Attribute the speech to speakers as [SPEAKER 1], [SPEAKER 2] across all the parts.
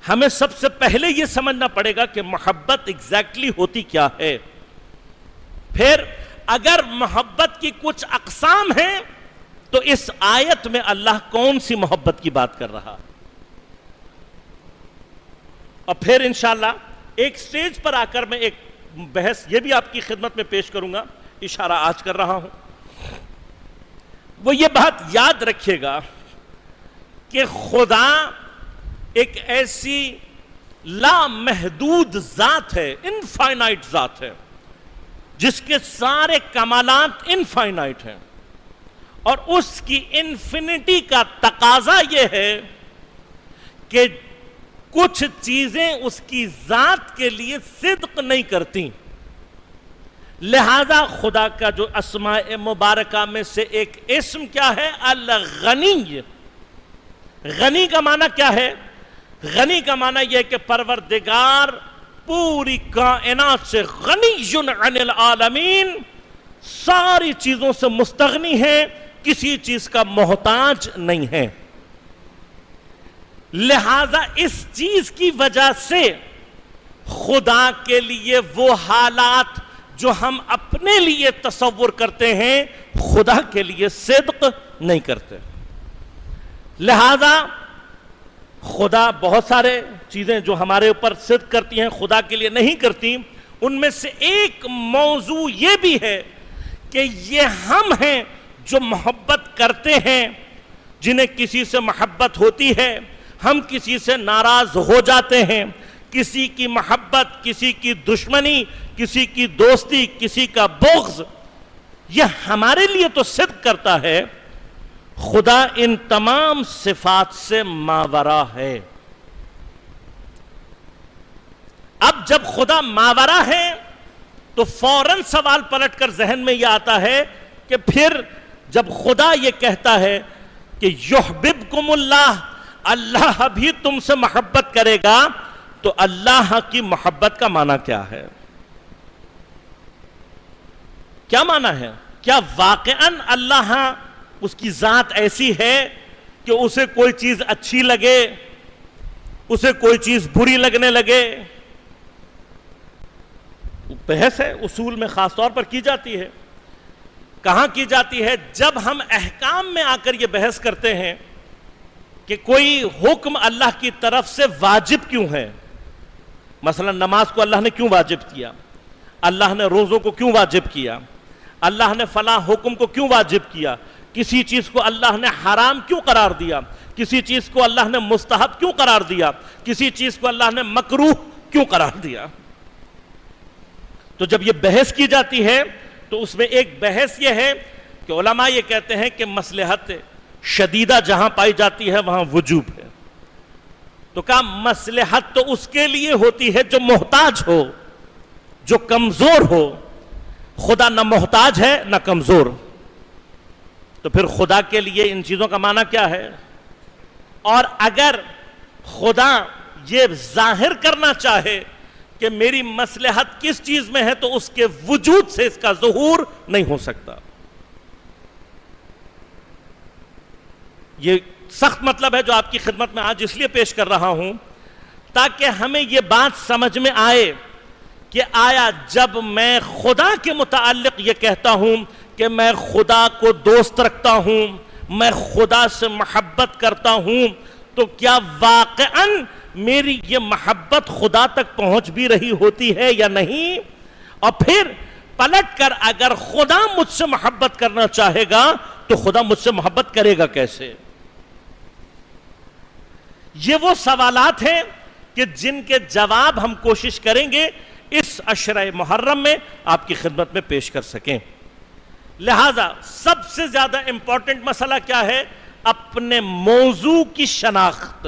[SPEAKER 1] ہمیں سب سے پہلے یہ سمجھنا پڑے گا کہ محبت ایگزیکٹلی ہوتی کیا ہے. پھر اگر محبت کی کچھ اقسام ہیں تو اس آیت میں اللہ کون سی محبت کی بات کر رہا. اور پھر انشاءاللہ ایک سٹیج پر آ کر میں ایک بحث یہ بھی آپ کی خدمت میں پیش کروں گا, اشارہ آج کر رہا ہوں. وہ یہ بات یاد رکھیے گا کہ خدا ایک ایسی لامحدود ذات ہے, انفائنائٹ ذات ہے, جس کے سارے کمالات انفائنائٹ ہیں, اور اس کی انفینٹی کا تقاضا یہ ہے کہ کچھ چیزیں اس کی ذات کے لیے صدق نہیں کرتی. لہذا خدا کا جو اسماء مبارکہ میں سے ایک اسم کیا ہے؟ الغنی. غنی کا معنی کیا ہے؟ غنی کا معنی یہ کہ پروردگار پوری کائنات سے غنی عن العالمین, ساری چیزوں سے مستغنی ہے, کسی چیز کا محتاج نہیں ہے. لہذا اس چیز کی وجہ سے خدا کے لیے وہ حالات جو ہم اپنے لیے تصور کرتے ہیں خدا کے لیے صدق نہیں کرتے. لہذا خدا بہت سارے چیزیں جو ہمارے اوپر صدق کرتی ہیں خدا کے لیے نہیں کرتی. ان میں سے ایک موضوع یہ بھی ہے کہ یہ ہم ہیں جو محبت کرتے ہیں, جنہیں کسی سے محبت ہوتی ہے, ہم کسی سے ناراض ہو جاتے ہیں, کسی کی محبت, کسی کی دشمنی, کسی کی دوستی, کسی کا بغض, یہ ہمارے لیے تو صدق کرتا ہے. خدا ان تمام صفات سے ماورا ہے. اب جب خدا ماورا ہے تو فوراً سوال پلٹ کر ذہن میں یہ آتا ہے کہ پھر جب خدا یہ کہتا ہے کہ یحببکم اللہ, اللہ بھی تم سے محبت کرے گا, تو اللہ کی محبت کا معنی کیا ہے؟ کیا معنی ہے؟ کیا واقعاً اللہ اس کی ذات ایسی ہے کہ اسے کوئی چیز اچھی لگے, اسے کوئی چیز بری لگنے لگے؟ بحث ہے, اصول میں خاص طور پر کی جاتی ہے. کہاں کی جاتی ہے؟ جب ہم احکام میں آ کر یہ بحث کرتے ہیں کہ کوئی حکم اللہ کی طرف سے واجب کیوں ہے. مثلا نماز کو اللہ نے کیوں واجب کیا, اللہ نے روزوں کو کیوں واجب کیا, اللہ نے فلاں حکم کو کیوں واجب کیا, کسی چیز کو اللہ نے حرام کیوں قرار دیا, کسی چیز کو اللہ نے مستحب کیوں قرار دیا, کسی چیز کو اللہ نے مکروہ کیوں قرار دیا. تو جب یہ بحث کی جاتی ہے تو اس میں ایک بحث یہ ہے کہ علماء یہ کہتے ہیں کہ مصلحت شدیدہ جہاں پائی جاتی ہے وہاں وجوب ہے. تو کہا مصلحت تو اس کے لیے ہوتی ہے جو محتاج ہو, جو کمزور ہو. خدا نہ محتاج ہے نہ کمزور, تو پھر خدا کے لیے ان چیزوں کا معنی کیا ہے؟ اور اگر خدا یہ ظاہر کرنا چاہے کہ میری مصلحت کس چیز میں ہے تو اس کے وجود سے اس کا ظہور نہیں ہو سکتا. یہ سخت مطلب ہے جو آپ کی خدمت میں آج اس لیے پیش کر رہا ہوں تاکہ ہمیں یہ بات سمجھ میں آئے کہ آیا جب میں خدا کے متعلق یہ کہتا ہوں کہ میں خدا کو دوست رکھتا ہوں, میں خدا سے محبت کرتا ہوں, تو کیا واقعاً میری یہ محبت خدا تک پہنچ بھی رہی ہوتی ہے یا نہیں؟ اور پھر پلٹ کر اگر خدا مجھ سے محبت کرنا چاہے گا تو خدا مجھ سے محبت کرے گا کیسے؟ یہ وہ سوالات ہیں کہ جن کے جواب ہم کوشش کریں گے اس عشرہ محرم میں آپ کی خدمت میں پیش کر سکیں. لہذا سب سے زیادہ امپورٹنٹ مسئلہ کیا ہے؟ اپنے موضوع کی شناخت.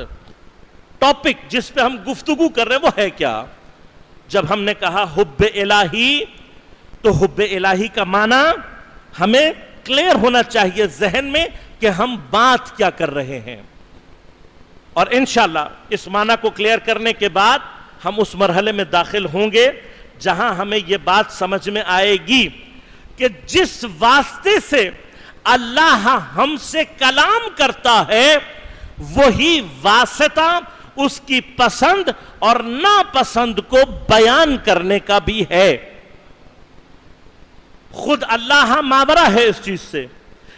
[SPEAKER 1] ٹاپک جس پہ ہم گفتگو کر رہے ہیں وہ ہے کیا؟ جب ہم نے کہا حب الہی تو حب الہی کا معنی ہمیں کلیئر ہونا چاہیے ذہن میں کہ ہم بات کیا کر رہے ہیں. اور انشاءاللہ اس معنی کو کلیئر کرنے کے بعد ہم اس مرحلے میں داخل ہوں گے جہاں ہمیں یہ بات سمجھ میں آئے گی کہ جس واسطے سے اللہ ہم سے کلام کرتا ہے وہی واسطہ اس کی پسند اور ناپسند کو بیان کرنے کا بھی ہے. خود اللہ ماورا ہے اس چیز سے،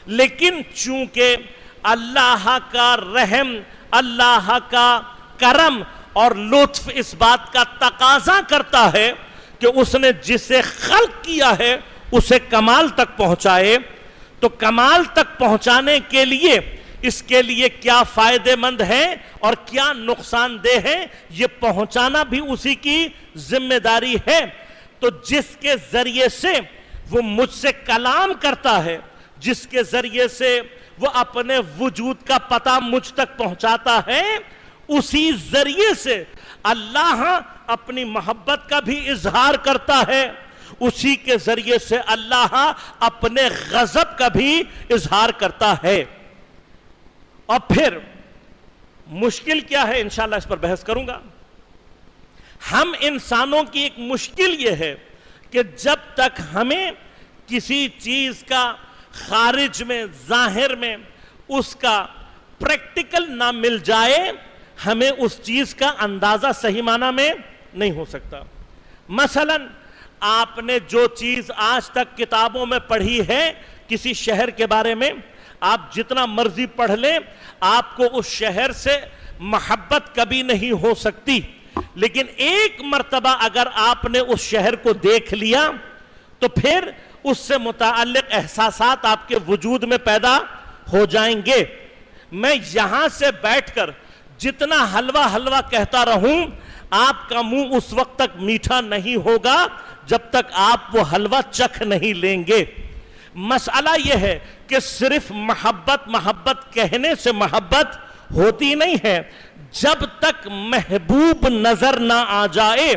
[SPEAKER 1] لیکن چونکہ اللہ کا رحم، اللہ کا کرم اور لطف اس بات کا تقاضا کرتا ہے کہ اس نے جسے خلق کیا ہے اسے کمال تک پہنچائے، تو کمال تک پہنچانے کے لیے اس کے لیے کیا فائدے مند ہے اور کیا نقصان دہ ہے، یہ پہنچانا بھی اسی کی ذمہ داری ہے. تو جس کے ذریعے سے وہ مجھ سے کلام کرتا ہے، جس کے ذریعے سے وہ اپنے وجود کا پتہ مجھ تک پہنچاتا ہے، اسی ذریعے سے اللہ اپنی محبت کا بھی اظہار کرتا ہے، اسی کے ذریعے سے اللہ اپنے غضب کا بھی اظہار کرتا ہے. اور پھر مشکل کیا ہے، انشاءاللہ اس پر بحث کروں گا. ہم انسانوں کی ایک مشکل یہ ہے کہ جب تک ہمیں کسی چیز کا خارج میں، ظاہر میں اس کا پریکٹیکل نہ مل جائے، ہمیں اس چیز کا اندازہ صحیح معنی میں نہیں ہو سکتا. مثلا آپ نے جو چیز آج تک کتابوں میں پڑھی ہے کسی شہر کے بارے میں، آپ جتنا مرضی پڑھ لیں، آپ کو اس شہر سے محبت کبھی نہیں ہو سکتی. لیکن ایک مرتبہ اگر آپ نے اس شہر کو دیکھ لیا تو پھر اس سے متعلق احساسات آپ کے وجود میں پیدا ہو جائیں گے. میں یہاں سے بیٹھ کر جتنا حلوہ حلوہ کہتا رہوں، آپ کا منہ اس وقت تک میٹھا نہیں ہوگا جب تک آپ وہ حلوہ چکھ نہیں لیں گے. مسئلہ یہ ہے کہ صرف محبت کہنے سے محبت ہوتی نہیں ہے. جب تک محبوب نظر نہ آ جائے،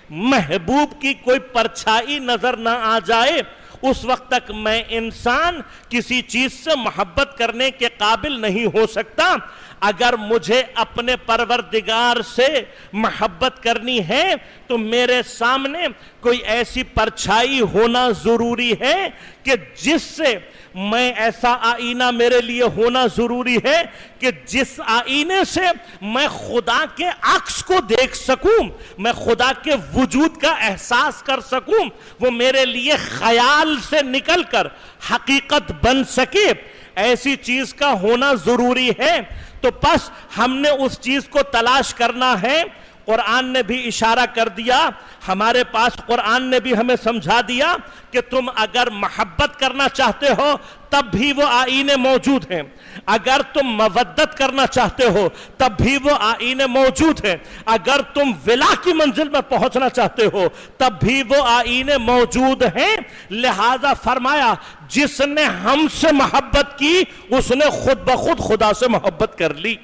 [SPEAKER 1] محبوب کی کوئی پرچھائی نظر نہ آ جائے، اس وقت تک میں انسان کسی چیز سے محبت کرنے کے قابل نہیں ہو سکتا. اگر مجھے اپنے پروردگار سے محبت کرنی ہے تو میرے سامنے کوئی ایسی پرچھائی ہونا ضروری ہے کہ جس سے میں، ایسا آئینہ میرے لیے ہونا ضروری ہے کہ جس آئینے سے میں خدا کے عکس کو دیکھ سکوں، میں خدا کے وجود کا احساس کر سکوں، وہ میرے لیے خیال سے نکل کر حقیقت بن سکے. ایسی چیز کا ہونا ضروری ہے. تو پس ہم نے اس چیز کو تلاش کرنا ہے. قرآن نے بھی اشارہ کر دیا، ہمارے پاس قرآن نے بھی ہمیں سمجھا دیا کہ تم اگر محبت کرنا چاہتے ہو تب بھی وہ آئینے موجود ہیں، اگر تم مودت کرنا چاہتے ہو تب بھی وہ آئینے موجود ہیں، اگر تم ولا کی منزل میں پہنچنا چاہتے ہو تب بھی وہ آئینے موجود ہیں. لہذا فرمایا جس نے ہم سے محبت کی اس نے خود بخود خدا سے محبت کر لی.